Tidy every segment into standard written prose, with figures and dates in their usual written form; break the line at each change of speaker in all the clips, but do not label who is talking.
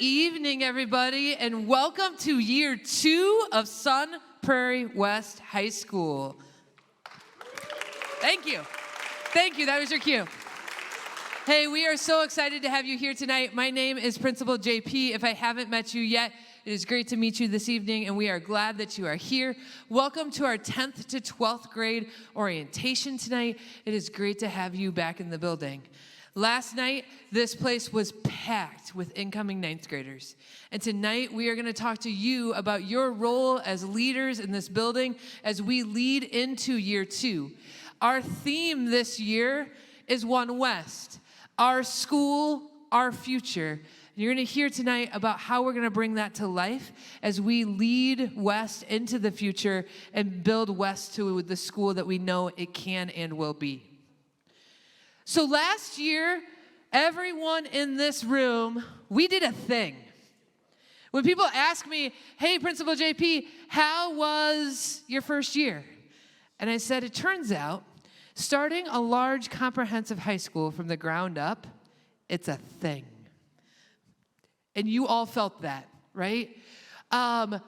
evening, everybody, and welcome to year 2 of Sun Prairie West High School. Thank you. Thank you. That was your cue. Hey, we are so excited to have you here tonight. My name is Principal JP. If I haven't met you yet, it is great to meet you this evening, and we are glad that you are here. Welcome to our 10th to 12th grade orientation tonight. It is great to have you back in the building. Last night, this place was packed with incoming 9th graders. And tonight, we are going to talk to you about your role as leaders in this building as we lead into year 2. Our theme this year is One West, our school, our future. And you're going to hear tonight about how we're going to bring that to life as we lead West into the future and build West to the school that we know it can and will be. So last year, everyone in this room, we did a thing. When people ask me, hey, Principal JP, how was your first year? And I said, it turns out, starting a large comprehensive high school from the ground up, it's a thing. And you all felt that, right?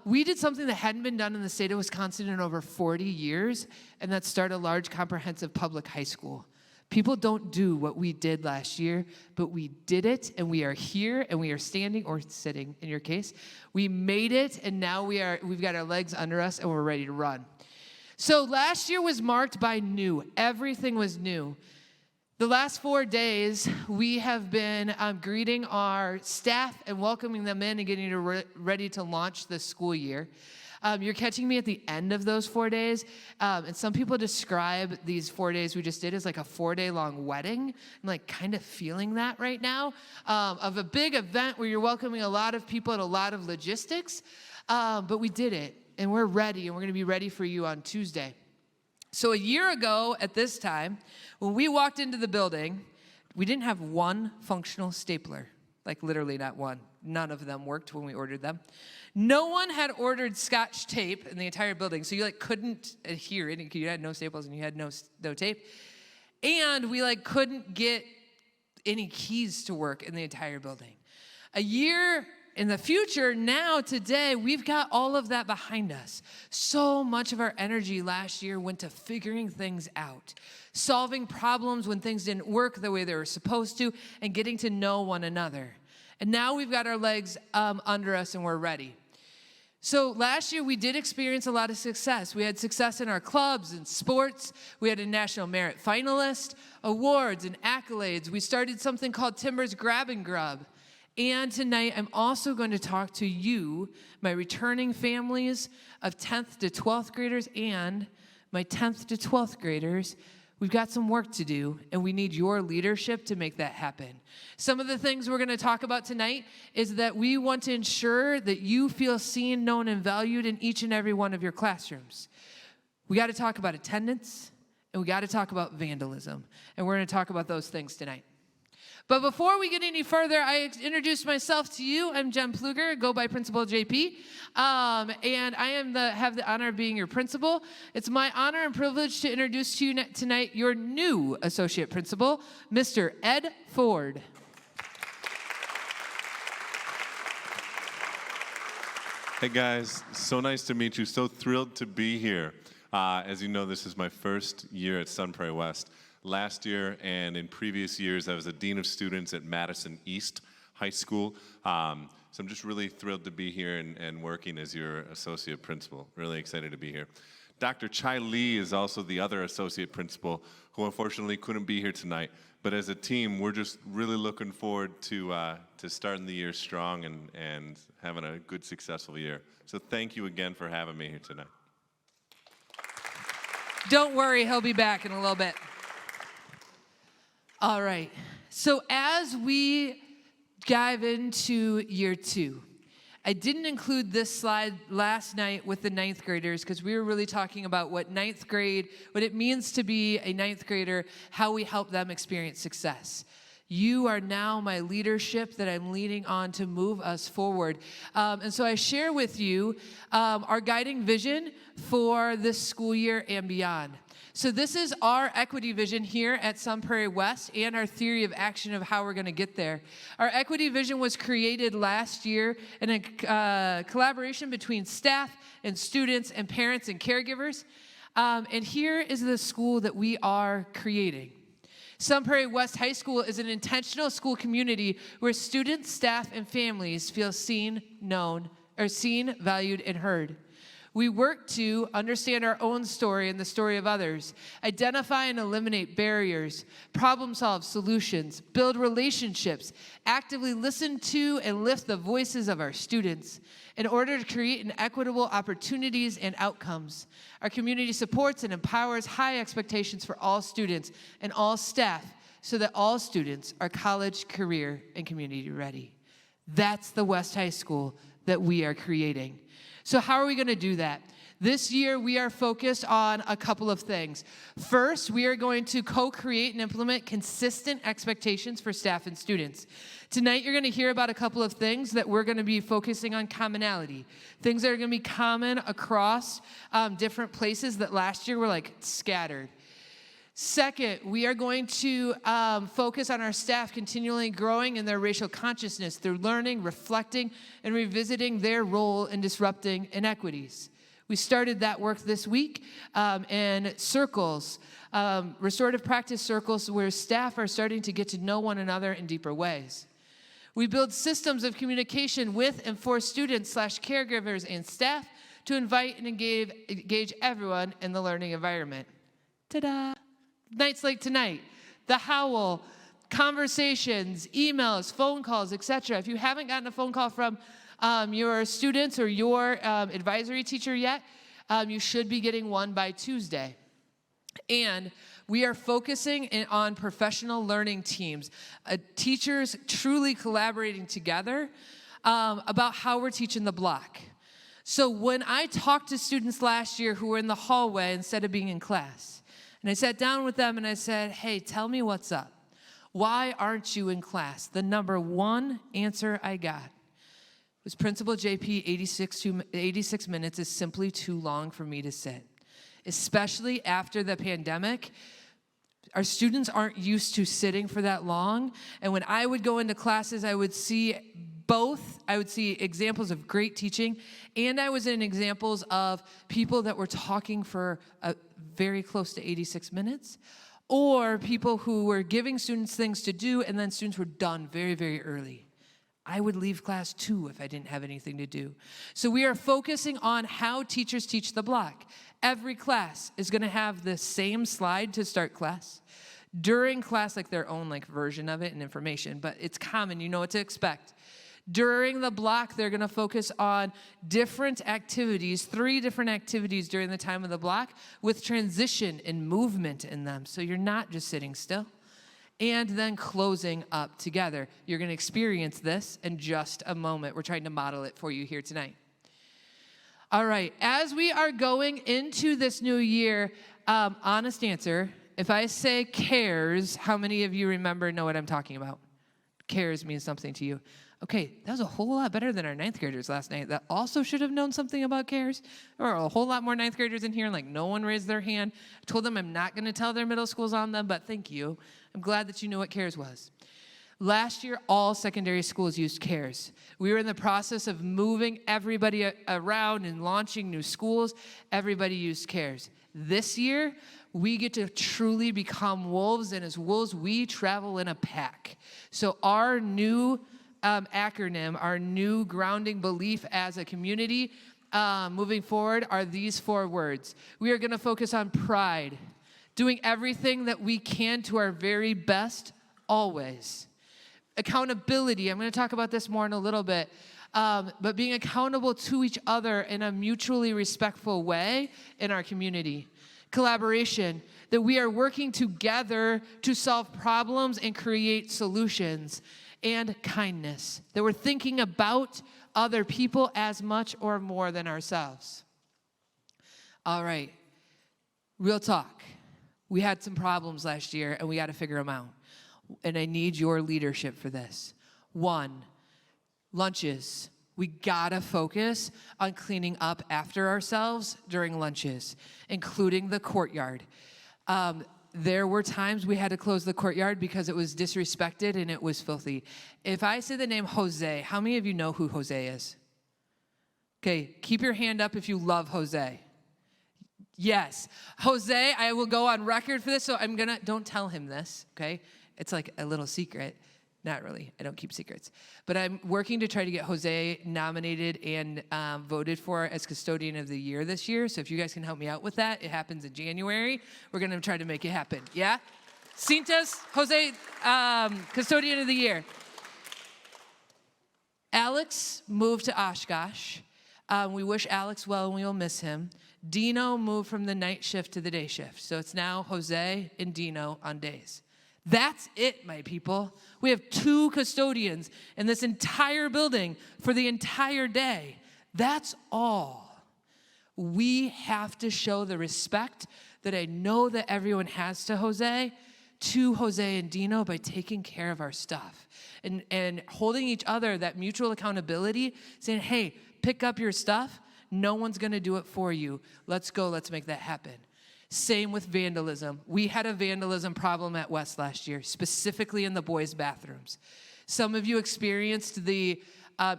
We did something that hadn't been done in the state of Wisconsin in over 40 years, and that's start a large comprehensive public high school. People don't do what we did last year, but we did it, and we are here, and we are standing, or sitting in your case. We made it, and now we've got our legs under us, and we're ready to run. So last year was marked by new. Everything was new. The last 4 days, we have been greeting our staff and welcoming them in and getting ready to launch the school year. You're catching me at the end of those 4 days, and some people describe these 4 days we just did as like a 4-day-long wedding. I'm like kind of feeling that right now, of a big event where you're welcoming a lot of people and a lot of logistics, but we did it, and we're ready, and we're going to be ready for you on Tuesday. So a year ago at this time, when we walked into the building, we didn't have one functional stapler, like literally not one. None of them worked when we ordered them. No one had ordered Scotch tape in the entire building, so you couldn't adhere. You had no staples and you had no tape. And we couldn't get any keys to work in the entire building. A year in the future, now, today, we've got all of that behind us. So much of our energy last year went to figuring things out, solving problems when things didn't work the way they were supposed to, and getting to know one another. And now we've got our legs under us and we're ready. So last year, we did experience a lot of success. We had success in our clubs and sports. We had a National Merit Finalist, awards and accolades. We started something called Timber's Grab and Grub. And tonight, I'm also going to talk to you, my returning families of 10th to 12th graders and my 10th to 12th graders. We've got some work to do, and we need your leadership to make that happen. Some of the things we're going to talk about tonight is that we want to ensure that you feel seen, known, and valued in each and every one of your classrooms. We got to talk about attendance, and we got to talk about vandalism, and we're going to talk about those things tonight. But before we get any further, I introduce myself to you. I'm Jen Pfluger, go by Principal JP, and I have the honor of being your principal. It's my honor and privilege to introduce to you tonight your new associate principal, Mr. Ed Ford.
Hey guys, so nice to meet you. So thrilled to be here. As you know, this is my first year at Sun Prairie West. Last year and in previous years, I was a dean of students at Madison East High School. So I'm just really thrilled to be here and working as your associate principal. Really excited to be here. Dr. Chai Lee is also the other associate principal who unfortunately couldn't be here tonight. But as a team, we're just really looking forward to starting the year strong and having a good, successful year. So thank you again for having me here tonight.
Don't worry, he'll be back in a little bit. All right, so as we dive into year 2, I didn't include this slide last night with the 9th graders because we were really talking about what it means to be a 9th grader, how we help them experience success. You are now my leadership that I'm leading on to move us forward. And so I share with you our guiding vision for this school year and beyond. So this is our equity vision here at Sun Prairie West and our theory of action of how we're going to get there. Our equity vision was created last year in a collaboration between staff and students and parents and caregivers. And here is the school that we are creating. Sun Prairie West High School is an intentional school community where students, staff, and families feel seen, valued, and heard. We work to understand our own story and the story of others, identify and eliminate barriers, problem solve solutions, build relationships, actively listen to and lift the voices of our students in order to create an equitable opportunities and outcomes. Our community supports and empowers high expectations for all students and all staff so that all students are college, career, and community ready. That's the West High School that we are creating. So how are we going to do that? This year, we are focused on a couple of things. First, we are going to co-create and implement consistent expectations for staff and students. Tonight, you're going to hear about a couple of things that we're going to be focusing on commonality, things that are going to be common across different places that last year were like scattered. Second, we are going to focus on our staff continually growing in their racial consciousness through learning, reflecting, and revisiting their role in disrupting inequities. We started that work this week in circles, restorative practice circles where staff are starting to get to know one another in deeper ways. We build systems of communication with and for students / caregivers and staff to invite and engage everyone in the learning environment. Ta-da! Nights like tonight, the howl, conversations, emails, phone calls, etc. If you haven't gotten a phone call from your students or your advisory teacher yet, you should be getting one by Tuesday. And we are focusing on professional learning teams, teachers truly collaborating together about how we're teaching the block. So when I talked to students last year who were in the hallway instead of being in class, and I sat down with them and I said, hey, tell me what's up. Why aren't you in class? The number one answer I got was, Principal JP, 86 minutes is simply too long for me to sit. Especially after the pandemic, our students aren't used to sitting for that long. And when I would go into classes, I would see both. I would see examples of great teaching, and I was in examples of people that were talking for very close to 86 minutes, or people who were giving students things to do, and then students were done very, very early. I would leave class too if I didn't have anything to do. So we are focusing on how teachers teach the block. Every class is going to have the same slide to start class. During class, like their own version of it and information, but it's common, you know what to expect. During the block, they're going to focus on different activities, 3 different activities during the time of the block with transition and movement in them. So you're not just sitting still. And then closing up together. You're going to experience this in just a moment. We're trying to model it for you here tonight. All right, as we are going into this new year, honest answer, if I say CARES, how many of you know what I'm talking about? CARES means something to you. Okay, that was a whole lot better than our 9th graders last night that also should have known something about CARES. There were a whole lot more 9th graders in here, and no one raised their hand. I told them I'm not going to tell their middle schools on them, but thank you. I'm glad that you knew what CARES was. Last year, all secondary schools used CARES. We were in the process of moving everybody around and launching new schools. Everybody used CARES. This year, we get to truly become wolves, and as wolves, we travel in a pack. So our new acronym, our new grounding belief as a community moving forward are these 4 words. We are going to focus on pride, doing everything that we can to our very best, always. Accountability, I'm going to talk about this more in a little bit, but being accountable to each other in a mutually respectful way in our community. Collaboration, that we are working together to solve problems and create solutions. And kindness, that we're thinking about other people as much or more than ourselves. All right, real talk. We had some problems last year, and we got to figure them out. And I need your leadership for this. 1, lunches. We got to focus on cleaning up after ourselves during lunches, including the courtyard. There were times we had to close the courtyard because it was disrespected and it was filthy. If I say the name Jose, how many of you know who Jose is? Okay, keep your hand up if you love Jose. Yes. Jose, I will go on record for this, so don't tell him this, okay? It's like a little secret. Not really. I don't keep secrets. But I'm working to try to get Jose nominated and voted for as Custodian of the Year this year. So if you guys can help me out with that, it happens in January. We're going to try to make it happen. Yeah? Cintas, Jose, Custodian of the Year. Alex moved to Oshkosh. We wish Alex well, and we will miss him. Dino moved from the night shift to the day shift. So it's now Jose and Dino on days. That's it, my people. We have 2 custodians in this entire building for the entire day. That's all. We have to show the respect that I know that everyone has to Jose and Dino by taking care of our stuff and holding each other, that mutual accountability, saying, hey, pick up your stuff. No one's going to do it for you. Let's go. Let's make that happen. Same with vandalism. We had a vandalism problem at West last year, specifically in the boys' bathrooms. Some of you experienced the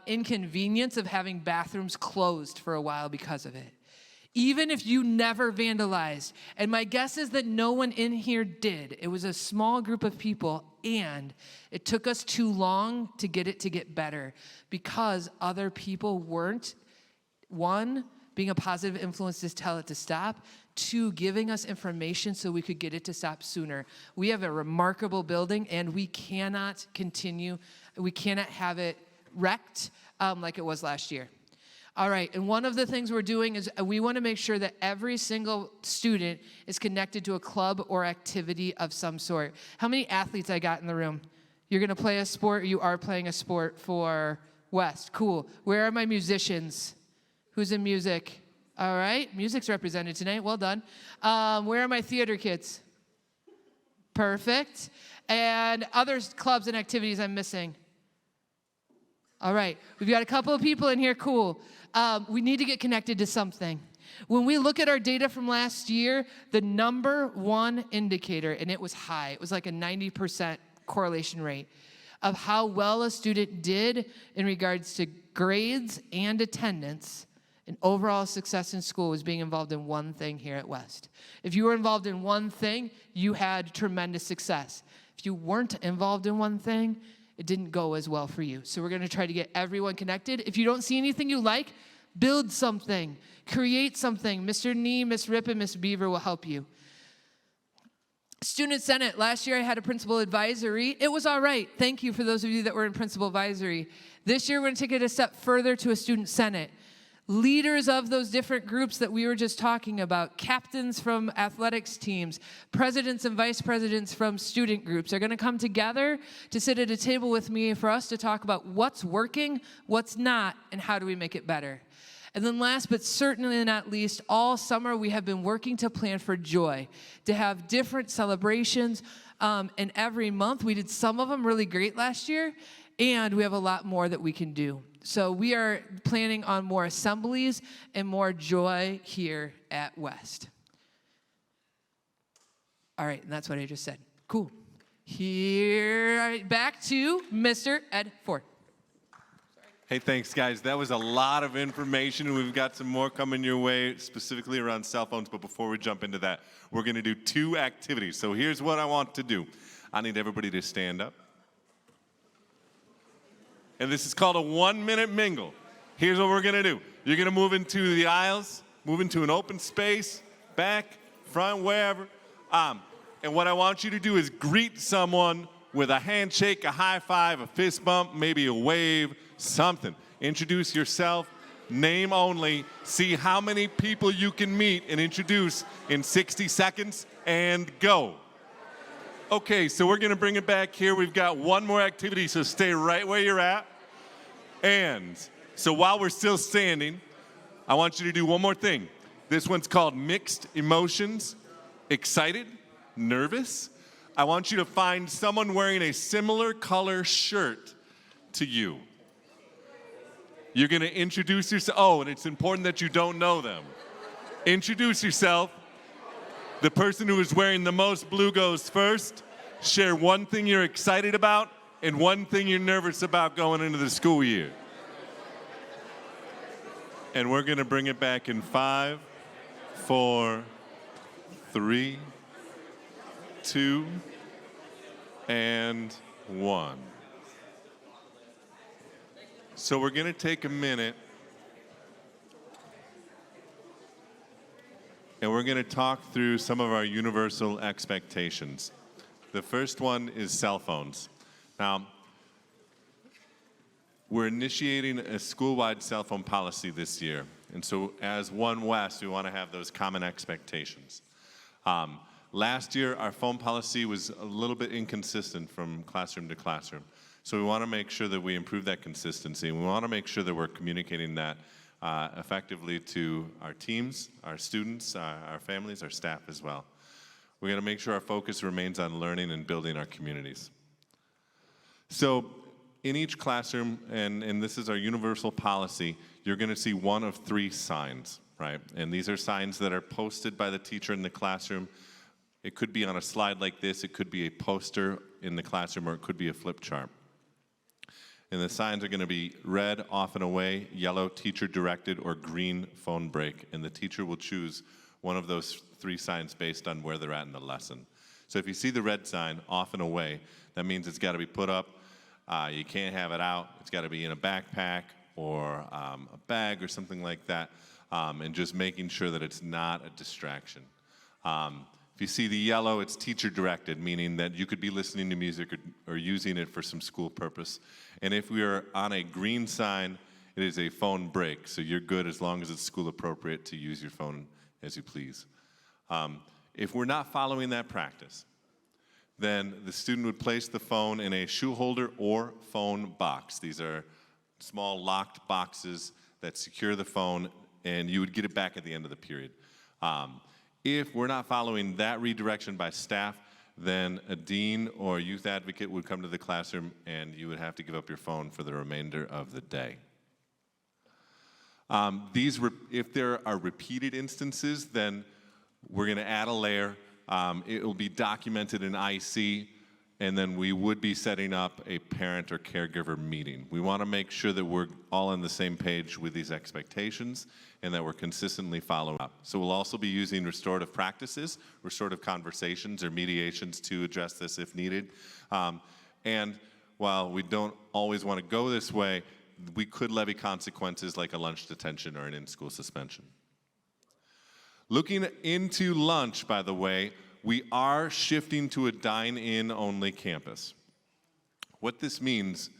inconvenience of having bathrooms closed for a while because of it. Even if you never vandalized, and my guess is that no one in here did. It was a small group of people, and it took us too long to get better because other people weren't, 1, being a positive influence to tell it to stop, 2, giving us information so we could get it to stop sooner. We have a remarkable building, and we cannot have it wrecked like it was last year. All right, and one of the things we're doing is we want to make sure that every single student is connected to a club or activity of some sort. How many athletes I got in the room? You're going to play a sport, or you are playing a sport for West. Cool. Where are my musicians? Who's in music? All right, music's represented tonight. Well done. Where are my theater kids? Perfect. And other clubs and activities I'm missing? All right, we've got a couple of people in here. Cool. We need to get connected to something. When we look at our data from last year, the number 1 indicator, and it was high, it was like a 90% correlation rate of how well a student did in regards to grades and attendance and overall success in school, was being involved in one thing here at West. If you were involved in one thing, you had tremendous success. If you weren't involved in one thing, it didn't go as well for you. So we're going to try to get everyone connected. If you don't see anything you like, build something, create something. Mr. Nee, Miss Rip, and Miss Beaver will help you. Student Senate. Last year I had a principal advisory. It was all right. Thank you for those of you that were in principal advisory. This year we're going to take it a step further to a student senate. Leaders of those different groups that we were just talking about, captains from athletics teams, presidents and vice presidents from student groups are going to come together to sit at a table with me for us to talk about what's working, what's not, and how do we make it better. And then last but certainly not least, all summer we have been working to plan for joy, to have different celebrations. And every month we did some of them really great last year, and we have a lot more that we can do. So we are planning on more assemblies and more joy here at West. All right, and that's what I just said. Cool. Here, back to Mr. Ed Ford.
Hey, thanks, guys. That was a lot of information. We've got some more coming your way, specifically around cell phones. But before we jump into that, we're going to do 2 activities. So here's what I want to do. I need everybody to stand up. And this is called a 1-minute mingle. Here's what we're going to do. You're going to move into the aisles, move into an open space, back, front, wherever. And what I want you to do is greet someone with a handshake, a high five, a fist bump, maybe a wave, something. Introduce yourself, name only. See how many people you can meet and introduce in 60 seconds, and go. Okay, so we're going to bring it back here. We've got one more activity, so stay right where you're at. And so while we're still standing, I want you to do one more thing. This one's called mixed emotions. Excited, nervous. I want you to find someone wearing a similar color shirt to you. You're going to introduce yourself. Oh, and it's important that you don't know them. Introduce yourself. The person who is wearing the most blue goes first. Share one thing you're excited about and one thing you're nervous about going into the school year. And we're going to bring it back in 5, 4, 3, 2, and 1. So we're going to take a minute and we're going to talk through some of our universal expectations. The first one is cell phones. Now, we're initiating a school-wide cell phone policy this year. And so as One West, we want to have those common expectations. Last year, our phone policy was a little bit inconsistent from classroom to classroom. So we want to make sure that we improve that consistency. And we want to make sure that we're communicating that effectively to our teams, our students, our families, our staff as well. We're going to make sure our focus remains on learning and building our communities. So in each classroom, and this is our universal policy, you're going to see one of 3 signs, right? And these are signs that are posted by the teacher in the classroom. It could be on a slide like this, it could be a poster in the classroom, or it could be a flip chart. And the signs are going to be red, off and away, yellow, teacher directed, or green, phone break. And the teacher will choose one of those 3 signs based on where they're at in the lesson. So if you see the red sign, off and away, that means it's got to be put up. You can't have it out. It's got to be in a backpack or a bag or something like that, and just making sure that it's not a distraction. If you see the yellow, it's teacher-directed, meaning that you could be listening to music or using it for some school purpose. And if we are on a green sign, it is a phone break, so you're good as long as it's school-appropriate to use your phone as you please. If we're not following that practice, then the student would place the phone in a shoe holder or phone box. These are small locked boxes that secure the phone, and you would get it back at the end of the period. If we're not following that redirection by staff, then a dean or youth advocate would come to the classroom and you would have to give up your phone for the remainder of the day. If there are repeated instances, then we're going to add a layer. It will be documented in IC, and then we would be setting up a parent or caregiver meeting. We want to make sure that we're all on the same page with these expectations and that we're consistently following up. So we'll also be using restorative practices, restorative conversations or mediations to address this if needed. And while we don't always want to go this way, we could levy consequences like a lunch detention or an in-school suspension. Looking into lunch, by the way, we are shifting to a dine-in only campus. What this means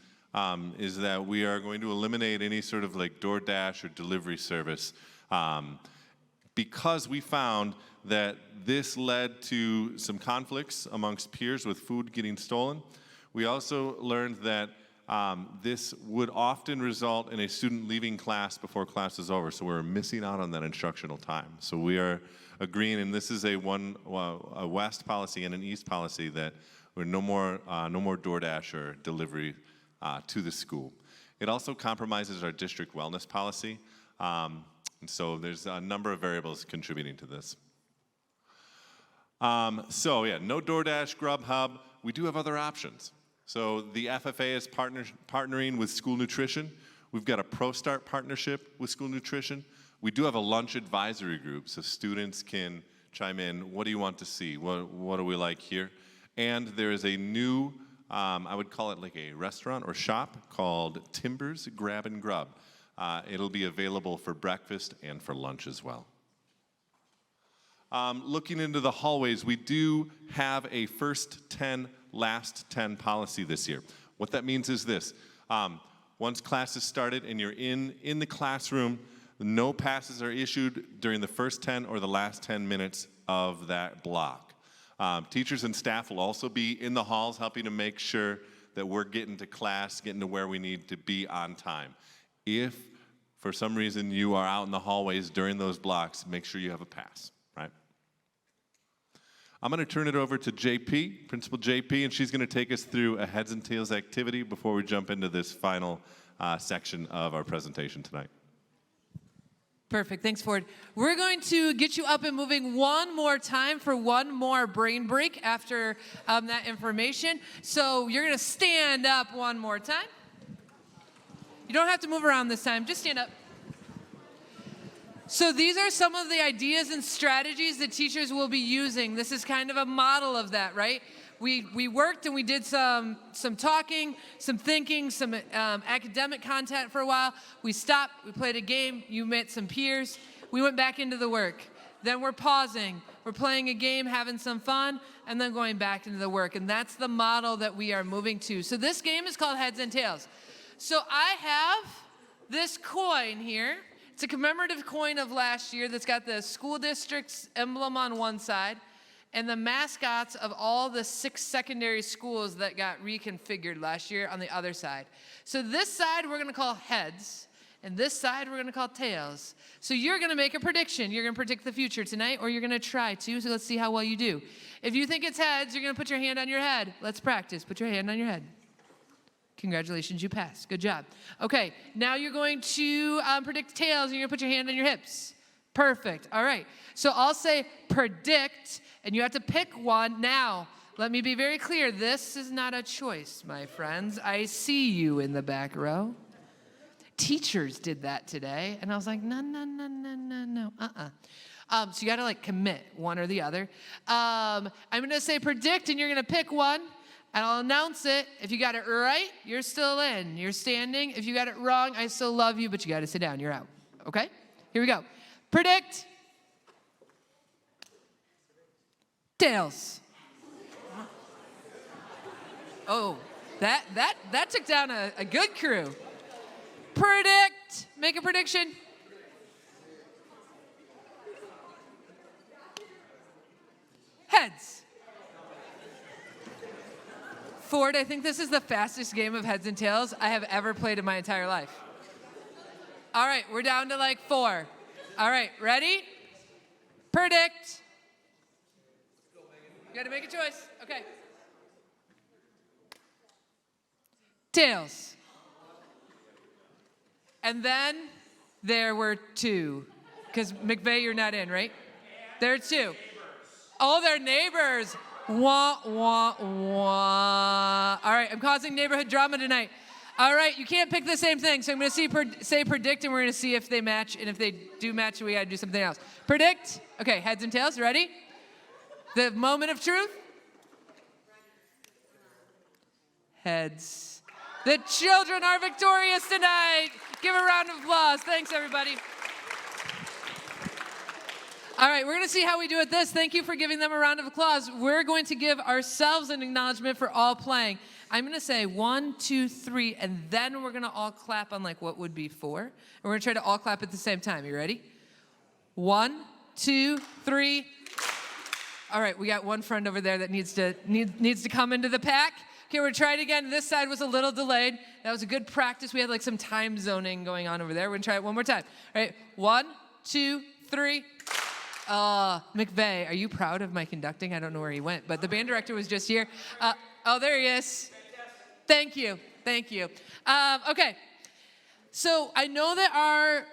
is that we are going to eliminate any sort of like DoorDash or delivery service because we found that this led to some conflicts amongst peers with food getting stolen. We also learned that this would often result in a student leaving class before class is over, so we're missing out on that instructional time. So we are agreeing, and this is a West policy and an East policy, that we're no more DoorDash or delivery to the school. It also compromises our district wellness policy, and so there's a number of variables contributing to this. So yeah, no DoorDash, Grubhub. We do have other options. So the FFA is partnering with School Nutrition. We've got a ProStart partnership with School Nutrition. We do have a lunch advisory group, so students can chime in. What do you want to see? What do we like here? And there is a new, I would call it like a restaurant or shop called Timbers Grab and Grub. It'll be available for breakfast and for lunch as well. Looking into the hallways, we do have a first 10, last 10 policy this year. What that means is this. Once class is started and you're in the classroom, no passes are issued during the first 10 or the last 10 minutes of that block. Teachers and staff will also be in the halls helping to make sure that we're getting to class, getting to where we need to be on time. If for some reason you are out in the hallways during those blocks, make sure you have a pass, right? I'm going to turn it over to JP, Principal JP, and she's going to take us through a heads and tails activity before we jump into this final section of our presentation tonight.
Perfect. Thanks, Ford. We're going to get you up and moving one more time for one more brain break after that information. So you're going to stand up one more time. You don't have to move around this time. Just stand up. So these are some of the ideas and strategies that teachers will be using. This is kind of a model of that, right? We worked and we did some talking, some thinking, some academic content for a while. We stopped, we played a game, you met some peers, we went back into the work. Then we're pausing, we're playing a game, having some fun, and then going back into the work. And that's the model that we are moving to. So this game is called Heads and Tails. So I have this coin here. It's a commemorative coin of last year that's got the school district's emblem on one side and the mascots of all the 6 secondary schools that got reconfigured last year on the other side. So this side we're going to call heads, and this side we're going to call tails. So you're going to make a prediction. You're going to predict the future tonight, or you're going to try to, so let's see how well you do. If you think it's heads, you're going to put your hand on your head. Let's practice. Put your hand on your head. Congratulations, you passed. Good job. Okay, now you're going to predict tails, and you're going to put your hand on your hips. Perfect. All right. So I'll say predict, and you have to pick one. Now, let me be very clear. This is not a choice, my friends. I see you in the back row. Teachers did that today, and I was like, no. So you got to like commit one or the other. I'm going to say predict, and you're going to pick one, and I'll announce it. If you got it right, you're still in. You're standing. If you got it wrong, I still love you, but you got to sit down. You're out. Okay? Here we go. Predict. Tails. Oh, that took down a good crew. Predict. Make a prediction. Heads. Ford, I think this is the fastest game of heads and tails I have ever played in my entire life. All right, we're down to like 4. All right, ready? Predict. You got to make a choice. Okay. Tails. And then there were 2. Because McVeigh, you're not in, right? There are 2. Oh, they're neighbors. Wah, wah, wah. All right, I'm causing neighborhood drama tonight. All right, you can't pick the same thing. So I'm going to say predict, and we're going to see if they match. And if they do match, we got to do something else. Predict. Okay, heads and tails. Ready? The moment of truth. Heads. The children are victorious tonight. Give a round of applause. Thanks, everybody. All right, we're going to see how we do at this. Thank you for giving them a round of applause. We're going to give ourselves an acknowledgement for all playing. I'm going to say 1, 2, 3, and then we're going to all clap on like what would be 4. And we're going to try to all clap at the same time. You ready? 1, 2, 3. All right, we got one friend over there that needs to come into the pack. Okay, we're going to try it again. This side was a little delayed. That was a good practice. We had like some time zoning going on over there. We're going to try it one more time. All right, 1, 2, 3. McVeigh, are you proud of my conducting? I don't know where he went, but the band director was just here. Oh, there he is. Thank you. Okay. So I know that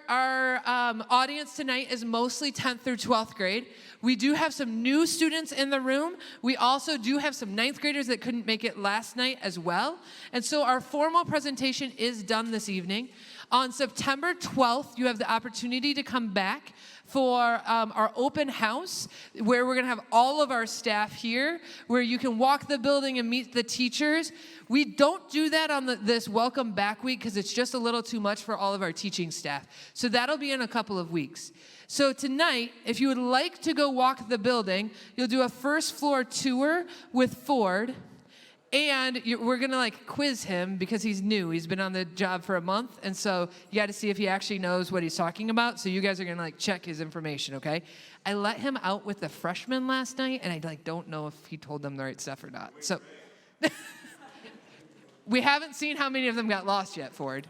our audience tonight is mostly 10th through 12th grade. We do have some new students in the room. We also do have some 9th graders that couldn't make it last night as well. And so our formal presentation is done this evening. On September 12th, you have the opportunity to come back for our open house, where we're going to have all of our staff here, where you can walk the building and meet the teachers. We don't do that on this welcome back week because it's just a little too much for all of our teaching staff. So that'll be in a couple of weeks. So tonight, if you would like to go walk the building, you'll do a first floor tour with Ford. And we're going to like quiz him because he's new. He's been on the job for a month. And so you got to see if he actually knows what he's talking about. So you guys are going to like check his information, okay? I let him out with the freshmen last night, and I like don't know if he told them the right stuff or not. So we haven't seen how many of them got lost yet, Ford.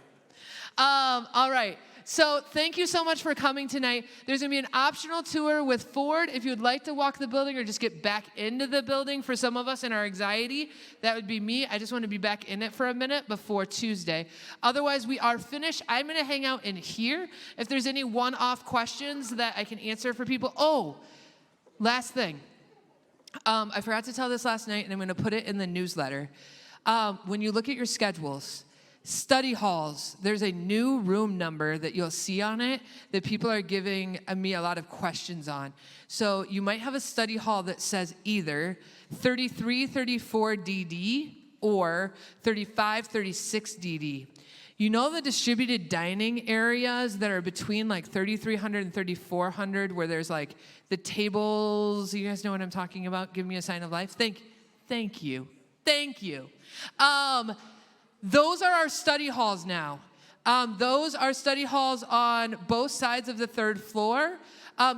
All right. So thank you so much for coming tonight. There's going to be an optional tour with Ford. If you'd like to walk the building or just get back into the building, for some of us in our anxiety, that would be me. I just want to be back in it for a minute before Tuesday. Otherwise, we are finished. I'm going to hang out in here. If there's any one-off questions that I can answer for people. Oh, last thing. I forgot to tell this last night, and I'm going to put it in the newsletter. When you look at your schedules, study halls, there's a new room number that you'll see on it that people are giving me a lot of questions on. So you might have a study hall that says either 3334 DD or 3536 DD. You know the distributed dining areas that are between like 3,300 and 3,400 where there's like the tables, you guys know what I'm talking about? Give me a sign of life. Thank you. Those are our study halls now. Those are study halls on both sides of the third floor,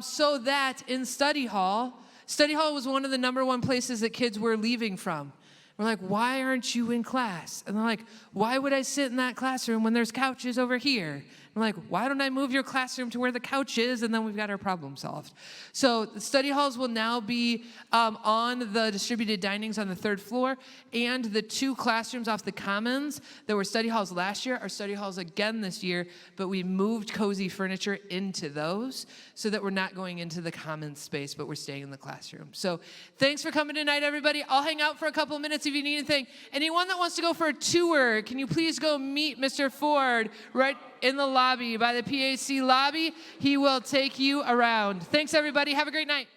so that in study hall was one of the number one places that kids were leaving from. We're like, why aren't you in class? And they're like, why would I sit in that classroom when there's couches over here? I'm like, why don't I move your classroom to where the couch is? And then we've got our problem solved. So the study halls will now be on the distributed dinings on the third floor, and the 2 classrooms off the commons that were study halls last year are study halls again this year, but we moved cozy furniture into those so that we're not going into the common space, but we're staying in the classroom. So thanks for coming tonight, everybody. I'll hang out for a couple of minutes if you need anything. Anyone that wants to go for a tour, can you please go meet Mr. Ford right in the lobby, by the PAC lobby? He will take you around. Thanks, everybody. Have a great night.